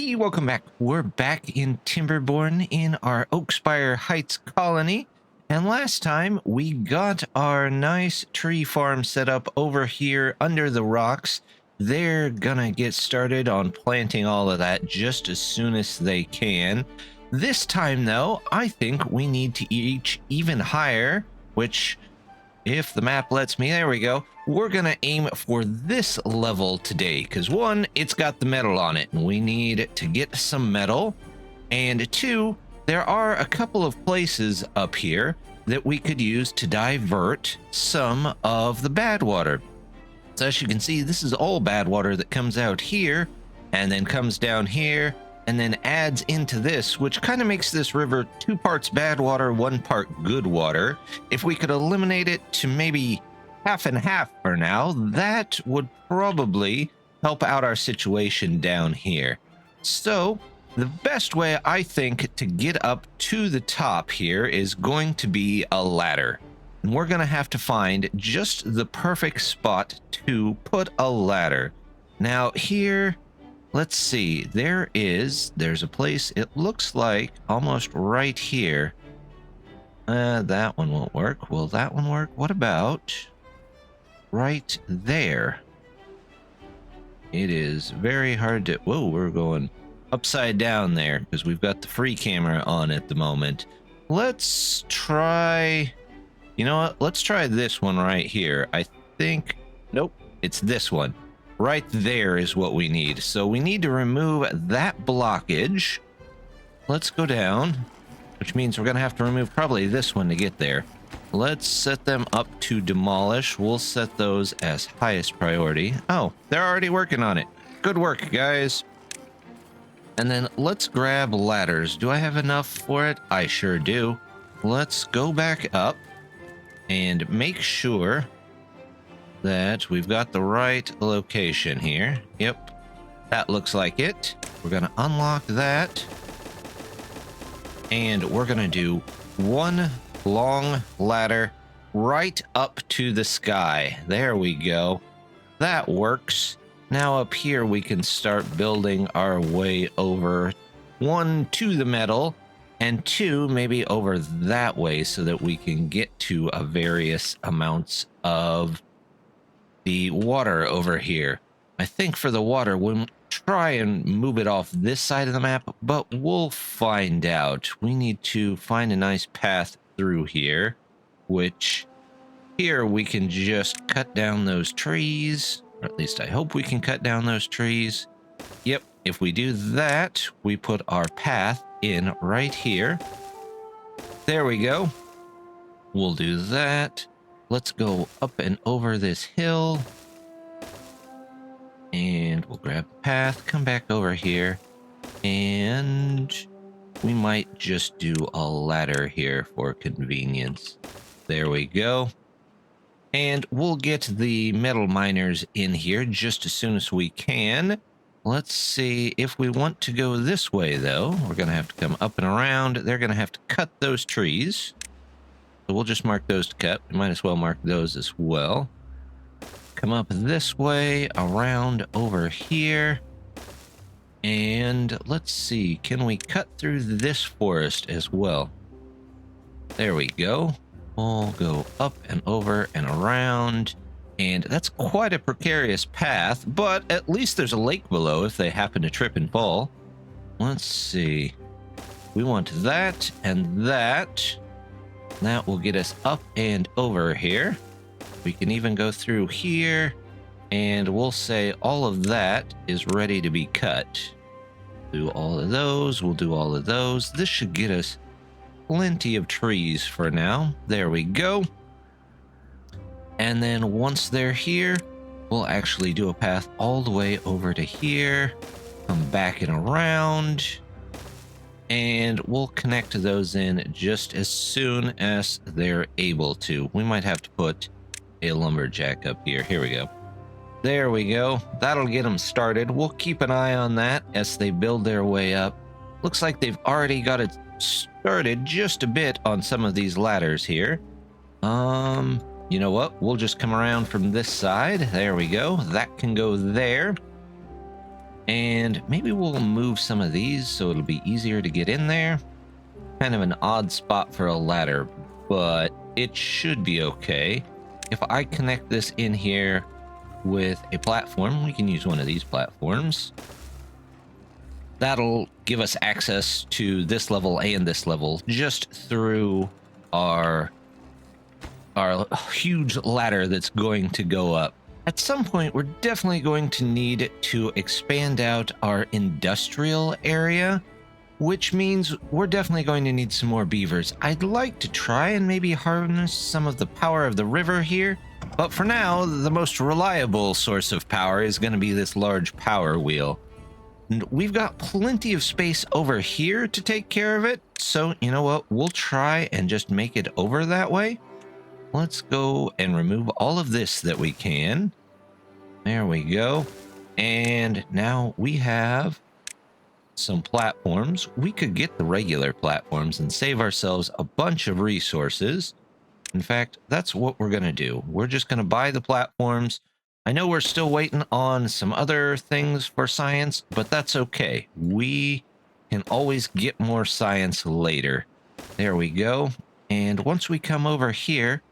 Hey, welcome back. We're back in Timberborn in our Oakspire Heights colony. And last time we got our nice tree farm set up over here under the rocks. They're gonna get started on planting all of that just as soon as they can. This time though, I think we need to reach even higher, which if the map lets me, there we go. We're gonna aim for this level today because one, it's got the metal on it and we need to get some metal, and two, there are a couple of places up here that we could use to divert some of the bad water. So as you can see, this is all bad water that comes out here and then comes down here and then adds into this, which kind of makes this river 2 parts bad water, 1 part good water. If we could eliminate it to maybe half and half for now, that would probably help out our situation down here. So the best way I think to get up to the top here is going to be a ladder. And we're going to have to find just the perfect spot to put a ladder. Now here, let's see, there's a place, it looks like almost right here. That one won't work. Will that one work? What about right there? It is very hard to, whoa, we're going upside down there because we've got the free camera on at the moment. Let's try, you know what, let's try this one right here. I think, nope, it's this one. Right there is what we need. So we need to remove that blockage. Let's go down, which means we're going to have to remove probably this one to get there. Let's set them up to demolish. We'll set those as highest priority. Oh, they're already working on it. Good work, guys. And then let's grab ladders. Do I have enough for it? I sure do. Let's go back up and make sure that we've got the right location here. Yep, that looks like it. We're gonna unlock that, and we're gonna do one long ladder right up to the sky. There we go. That works. Now up here we can start building our way over, 1, to the metal, and 2, maybe over that way so that we can get to a various amounts of the water over here. I think for the water, we'll try and move it off this side of the map, but we'll find out. We need to find a nice path through here, which here we can just cut down those trees, or at least I hope we can cut down those trees. Yep, if we do that, we put our path in right here. There we go. We'll do that. Let's go up and over this hill. And we'll grab the path, come back over here. And we might just do a ladder here for convenience. There we go. And we'll get the metal miners in here just as soon as we can. Let's see, if we want to go this way, though, we're going to have to come up and around. They're going to have to cut those trees. So we'll just mark those to cut. We might as well mark those as well. Come up this way, around over here. And let's see, can we cut through this forest as well? There we go. We'll go up and over and around. And that's quite a precarious path, but at least there's a lake below if they happen to trip and fall. Let's see. We want that and that. That will get us up and over here. We can even go through here, and we'll say all of that is ready to be cut. Do all of those, we'll do all of those. This should get us plenty of trees for now. There we go. And then once they're here, we'll actually do a path all the way over to here, come back and around, and we'll connect those in just as soon as they're able to. We might have to put a lumberjack up here. Here we go. There we go. That'll get them started. We'll keep an eye on that as they build their way up. Looks like they've already got it started just a bit on some of these ladders here. You know what? We'll just come around from this side. There we go. That can go there. And maybe we'll move some of these so it'll be easier to get in there. Kind of an odd spot for a ladder, but it should be okay. If I connect this in here with a platform, we can use one of these platforms. That'll give us access to this level and this level just through our huge ladder that's going to go up. At some point, we're definitely going to need to expand out our industrial area, which means we're definitely going to need some more beavers. I'd like to try and maybe harness some of the power of the river here, but for now, the most reliable source of power is going to be this large power wheel. And we've got plenty of space over here to take care of it, so you know what? We'll try and just make it over that way. Let's go and remove all of this that we can. There we go. And now we have some platforms. We could get the regular platforms and save ourselves a bunch of resources. In fact, that's what we're going to do. We're just going to buy the platforms. I know we're still waiting on some other things for science, but that's okay. We can always get more science later. There we go. And once we come over here,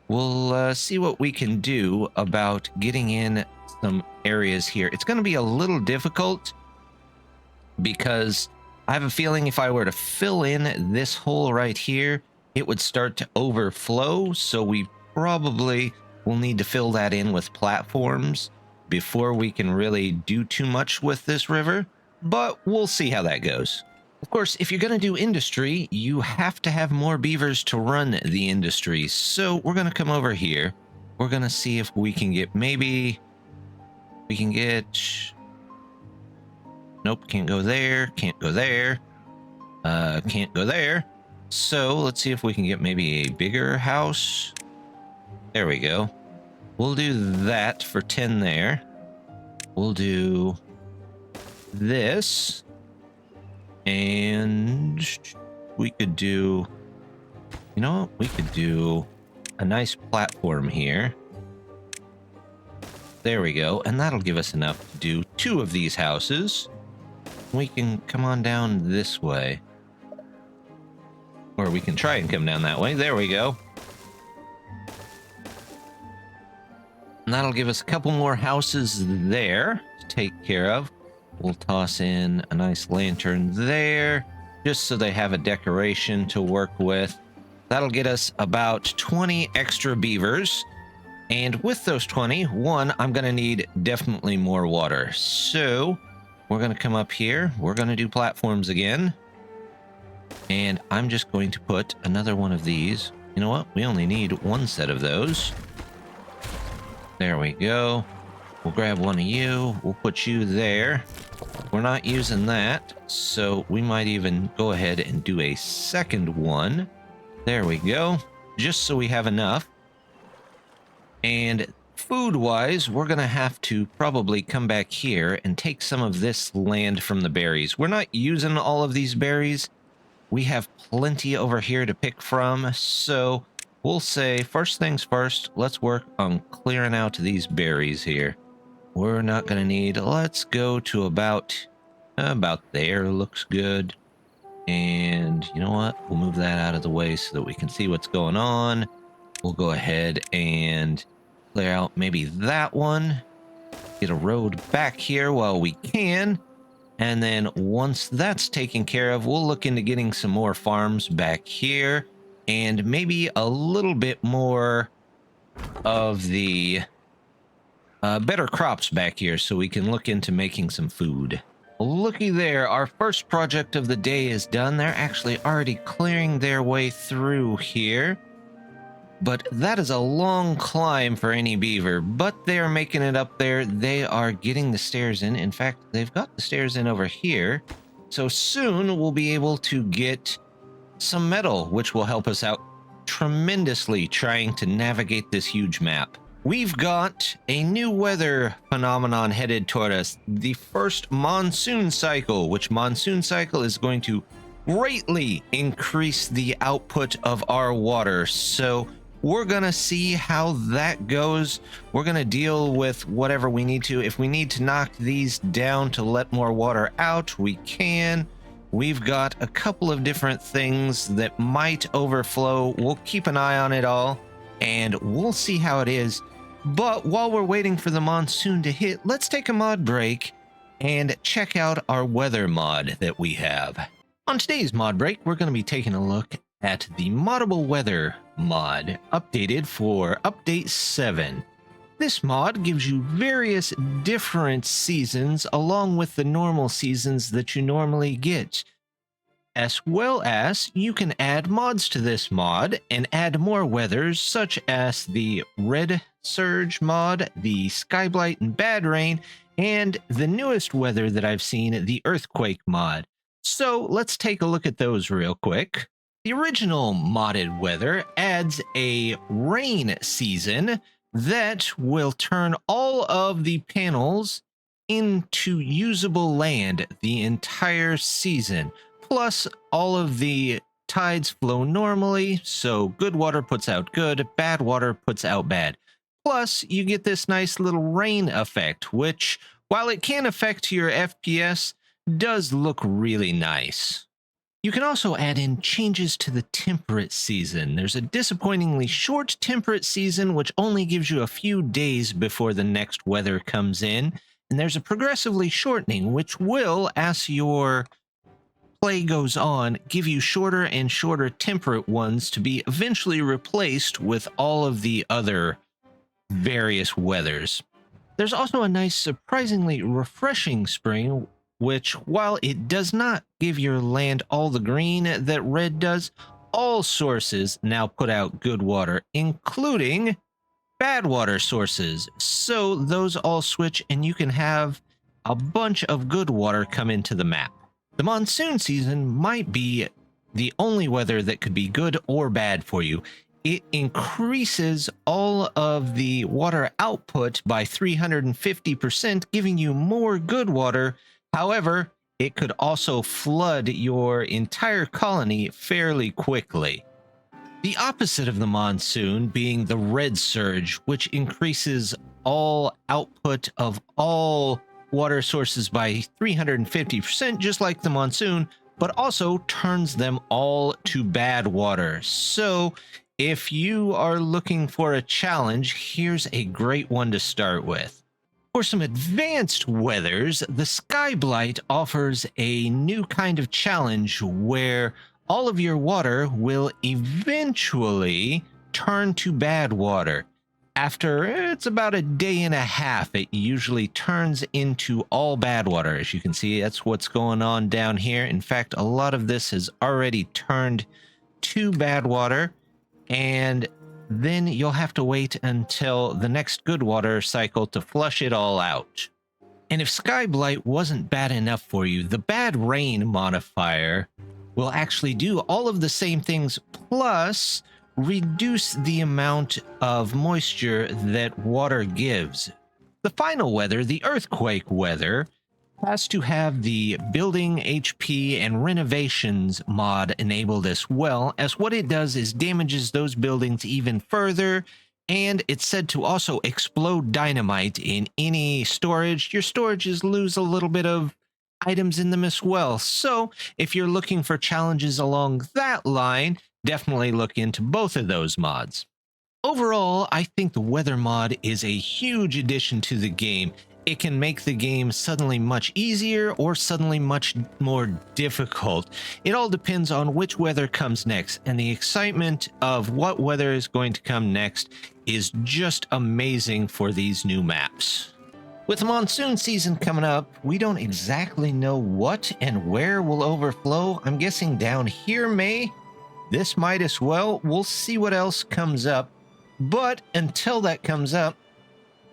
we'll see what we can do about getting in some areas here. It's going to be a little difficult because I have a feeling if I were to fill in this hole right here, it would start to overflow. So we probably will need to fill that in with platforms before we can really do too much with this river. But we'll see how that goes. Of course, if you're going to do industry, you have to have more beavers to run the industry. So we're going to come over here. We're going to see if we can get maybe... We can get... Nope, can't go there. Can't go there. Can't go there. So let's see if we can get maybe a bigger house. There we go. We'll do that for 10 there. We'll do this. And we could do, you know what? We could do a nice platform here. There we go. And that'll give us enough to do 2 of these houses. We can come on down this way. Or we can try and come down that way. There we go. And that'll give us a couple more houses there to take care of. We'll toss in a nice lantern there, just so they have a decoration to work with. That'll get us about 20 extra beavers. And with those 20, I'm going to need definitely more water. So we're going to come up here. We're going to do platforms again. And I'm just going to put another one of these. You know what? We only need 1 set of those. There we go. We'll grab one of you. We'll put you there. We're not using that, so we might even go ahead and do a second one. There we go. Just so we have enough. And food-wise, we're going to have to probably come back here and take some of this land from the berries. We're not using all of these berries. We have plenty over here to pick from, so we'll say first things first, let's work on clearing out these berries here. We're not going to need, let's go to about there, looks good. And you know what? We'll move that out of the way so that we can see what's going on. We'll go ahead and clear out maybe that one. Get a road back here while we can. And then once that's taken care of, we'll look into getting some more farms back here. And maybe a little bit more of the better crops back here so we can look into making some food. Looky there, our first project of the day is done. They're actually already clearing their way through here. But that is a long climb for any beaver, but they are making it up there. They are getting the stairs in. In fact, they've got the stairs in over here. So soon we'll be able to get some metal, which will help us out tremendously trying to navigate this huge map. We've got a new weather phenomenon headed toward us. The first monsoon cycle, which monsoon cycle is going to greatly increase the output of our water. So we're gonna see how that goes. We're gonna deal with whatever we need to. If we need to knock these down to let more water out, we can. We've got a couple of different things that might overflow. We'll keep an eye on it all, and we'll see how it is. But while we're waiting for the monsoon to hit, let's take a mod break and check out our weather mod that we have. On today's mod break, we're going to be taking a look at the moddable weather mod, updated for update 7. This mod gives you various different seasons along with the normal seasons that you normally get. As well as you can add mods to this mod and add more weathers such as the red surge mod, the sky blight and bad rain, and the newest weather that I've seen, the earthquake mod. So let's take a look at those real quick. The original modded weather adds a rain season that will turn all of the panels into usable land the entire season. Plus, all of the tides flow normally, so good water puts out good, bad water puts out bad. Plus, you get this nice little rain effect, which, while it can affect your FPS, does look really nice. You can also add in changes to the temperate season. There's a disappointingly short temperate season, which only gives you a few days before the next weather comes in, and there's a progressively shortening, which will, as your play goes on, give you shorter and shorter temperate ones to be eventually replaced with all of the other various weathers. There's also a nice, surprisingly refreshing spring, which, while it does not give your land all the green that red does, all sources now put out good water, including bad water sources. So those all switch and you can have a bunch of good water come into the map. The monsoon season might be the only weather that could be good or bad for you. It increases all of the water output by 350%, giving you more good water. However, it could also flood your entire colony fairly quickly. The opposite of the monsoon being the red surge, which increases all output of all water sources by 350%, just like the monsoon, but also turns them all to bad water. So if you are looking for a challenge, here's a great one to start with. For some advanced weathers, the Sky Blight offers a new kind of challenge where all of your water will eventually turn to bad water. After it's about a day and a half, it usually turns into all bad water. As you can see, that's what's going on down here. In fact, a lot of this has already turned to bad water, and then you'll have to wait until the next good water cycle to flush it all out. And if Sky Blight wasn't bad enough for you, the bad rain modifier will actually do all of the same things, plus reduce the amount of moisture that water gives. The final weather, the earthquake weather, has to have the building HP and renovations mod enabled as well, as what it does is damages those buildings even further, and it's said to also explode dynamite in any storage. Your storages lose a little bit of items in them as well. So if you're looking for challenges along that line, definitely look into both of those mods. Overall, I think the weather mod is a huge addition to the game. It can make the game suddenly much easier or suddenly much more difficult. It all depends on which weather comes next, and the excitement of what weather is going to come next is just amazing for these new maps. With the monsoon season coming up, we don't exactly know what and where will overflow. I'm guessing down here may. This might as well. We'll see what else comes up. But until that comes up,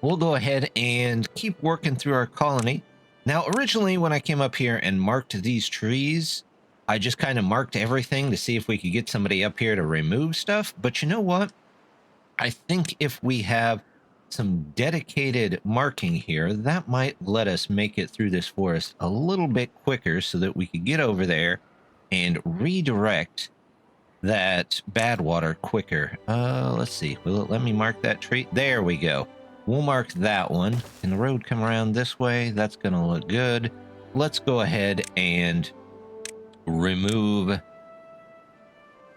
we'll go ahead and keep working through our colony. Now, originally, when I came up here and marked these trees, I just kind of marked everything to see if we could get somebody up here to remove stuff. But you know what? I think if we have some dedicated marking here, that might let us make it through this forest a little bit quicker so that we could get over there and redirect that bad water quicker. Let's see. Will it let me mark that tree? There we go. We'll mark that one. Can the road come around this way? That's going to look good. Let's go ahead and remove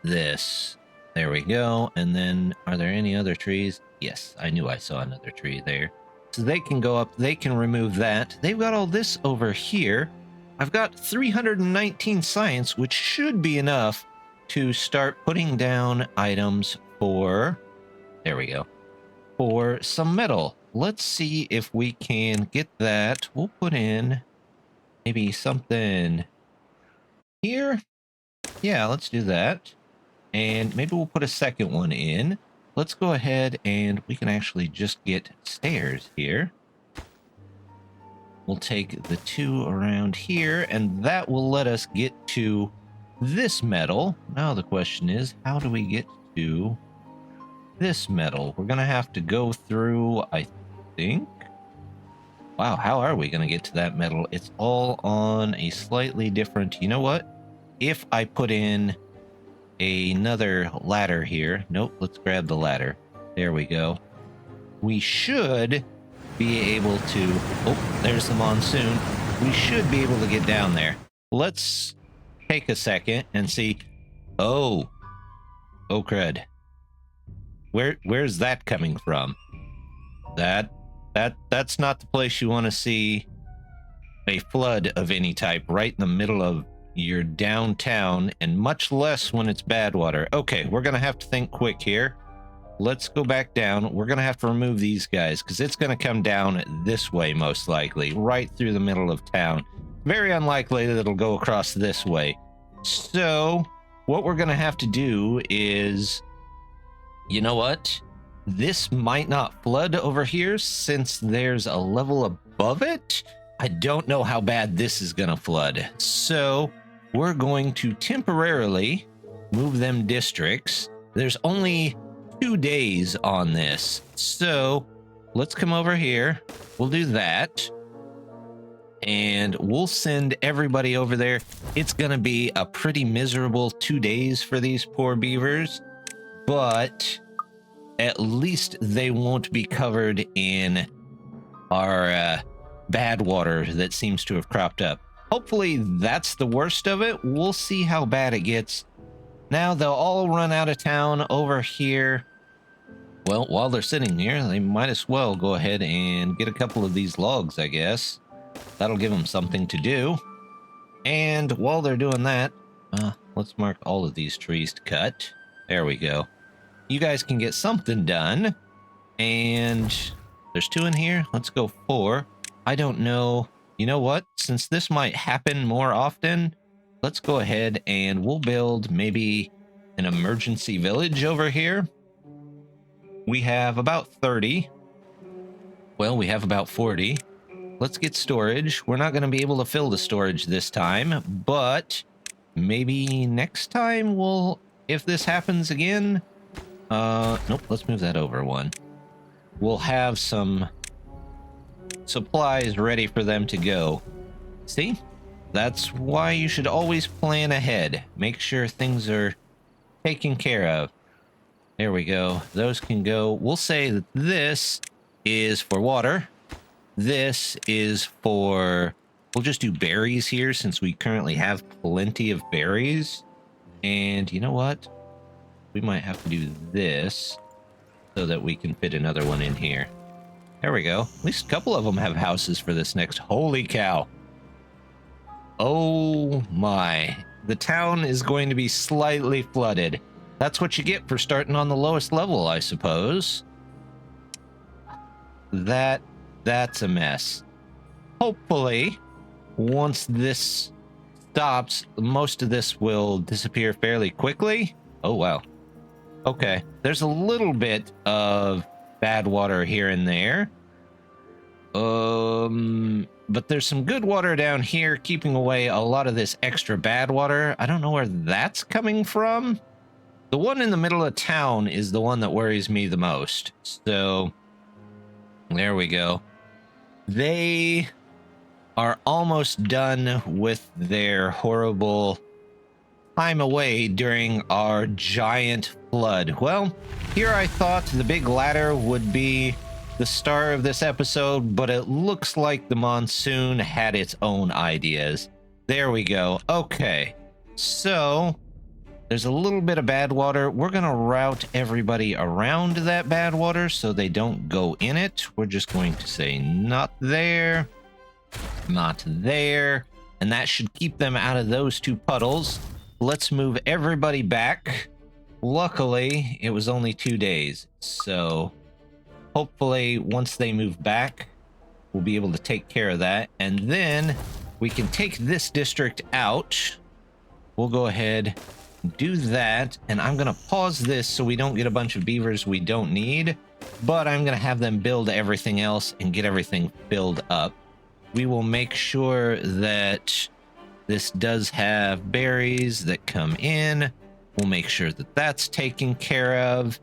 this. There we go. And then, are there any other trees? Yes, I knew I saw another tree there. So they can go up. They can remove that. They've got all this over here. I've got 319 science, which should be enough to start putting down items for, there we go, for some metal. Let's see if we can get that. We'll put in maybe something here. Yeah, let's do that. And maybe we'll put a second one in. Let's go ahead and we can actually just get stairs here. We'll take the two around here, and that will let us get to this metal. Now the question is, how do we get to this metal? We're going to have to go through, I think. Wow, how are we going to get to that metal? It's all on a slightly different... You know what? If I put in another ladder here... Nope, let's grab the ladder. There we go. We should be able to... Oh, there's the monsoon. We should be able to get down there. Let's take a second and see. Oh crud. Where's that coming from? That's not the place you want to see a flood of any type, right in the middle of your downtown, and much less when it's bad water. Okay, we're gonna have to think quick here. Let's go back down. We're gonna have to remove these guys because it's gonna come down this way most likely, right through the middle of town. Very unlikely that it'll go across this way. So what we're going to have to do is, you know what? This might not flood over here since there's a level above it. I don't know how bad this is going to flood. So we're going to temporarily move them districts. There's only 2 days on this. So let's come over here. We'll do that. And we'll send everybody over there. It's going to be a pretty miserable 2 days for these poor beavers, but at least they won't be covered in our bad water that seems to have cropped up. Hopefully that's the worst of it. We'll see how bad it gets. Now they'll all run out of town over here. Well, while they're sitting here, they might as well go ahead and get a couple of these logs, I guess. That'll give them something to do. And while they're doing that, let's mark all of these trees to cut. There we go. You guys can get something done. And there's 2 in here. Let's go 4. I don't know. You know what? Since this might happen more often, let's go ahead and we'll build maybe an emergency village over here. We have about 30. Well, we have about 40. Let's get storage. We're not going to be able to fill the storage this time, but maybe next time we'll, if this happens again, nope, let's move that over one. We'll have some supplies ready for them to go. See? That's why you should always plan ahead. Make sure things are taken care of. There we go. Those can go. We'll say that this is for water. This is for, we'll just do berries here since we currently have plenty of berries. And you know what? We might have to do this so that we can fit another one in here. There we go. At least a couple of them have houses for this next. Holy cow. Oh my. The town is going to be slightly flooded. That's what you get for starting on the lowest level, I suppose. That's a mess. Hopefully, once this stops, most of this will disappear fairly quickly. Oh, wow. Okay. There's a little bit of bad water here and there. But there's some good water down here, keeping away a lot of this extra bad water. I don't know where that's coming from. The one in the middle of town is the one that worries me the most. So, there we go. They are almost done with their horrible time away during our giant flood. Well, here I thought the big ladder would be the star of this episode, but it looks like the monsoon had its own ideas. There we go. Okay, so there's a little bit of bad water. We're going to route everybody around that bad water so they don't go in it. We're just going to say not there, not there, and that should keep them out of those two puddles. Let's move everybody back. Luckily, it was only 2 days, so hopefully once they move back, we'll be able to take care of that, and then we can take this district out. We'll go ahead and do that, and I'm going to pause this so we don't get a bunch of beavers we don't need, but I'm going to have them build everything else and get everything filled up. We will make sure that this does have berries that come in. We'll make sure that that's taken care of.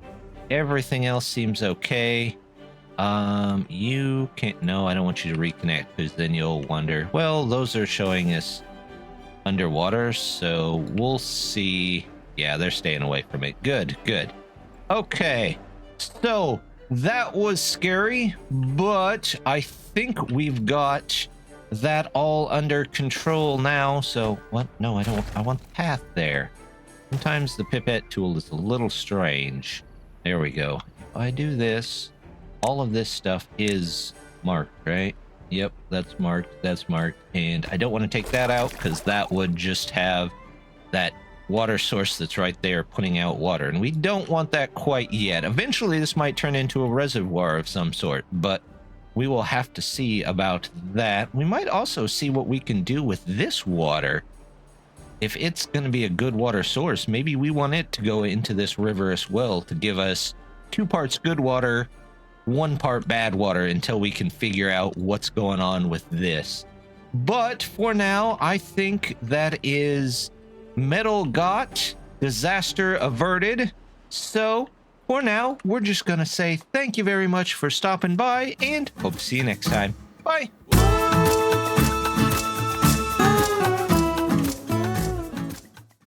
Everything else seems okay. You can't, no, I don't want you to reconnect because then you'll wonder. Well, those are showing us underwater, so we'll see. Yeah, they're staying away from it. Good, good. Okay, so that was scary, but I think we've got that all under control now. So what? No, I don't. I want the path there. Sometimes the pipette tool is a little strange. There we go. If I do this, all of this stuff is marked, right? Yep, that's marked. That's marked. And I don't want to take that out because that would just have that water source that's right there putting out water. And we don't want that quite yet. Eventually, this might turn into a reservoir of some sort, but we will have to see about that. We might also see what we can do with this water. If it's going to be a good water source, maybe we want it to go into this river as well to give us 2 parts good water, 1 part bad water until we can figure out what's going on with this. But for now, I think that is metal got, disaster averted. So for now, we're just going to say thank you very much for stopping by and hope to see you next time. Bye.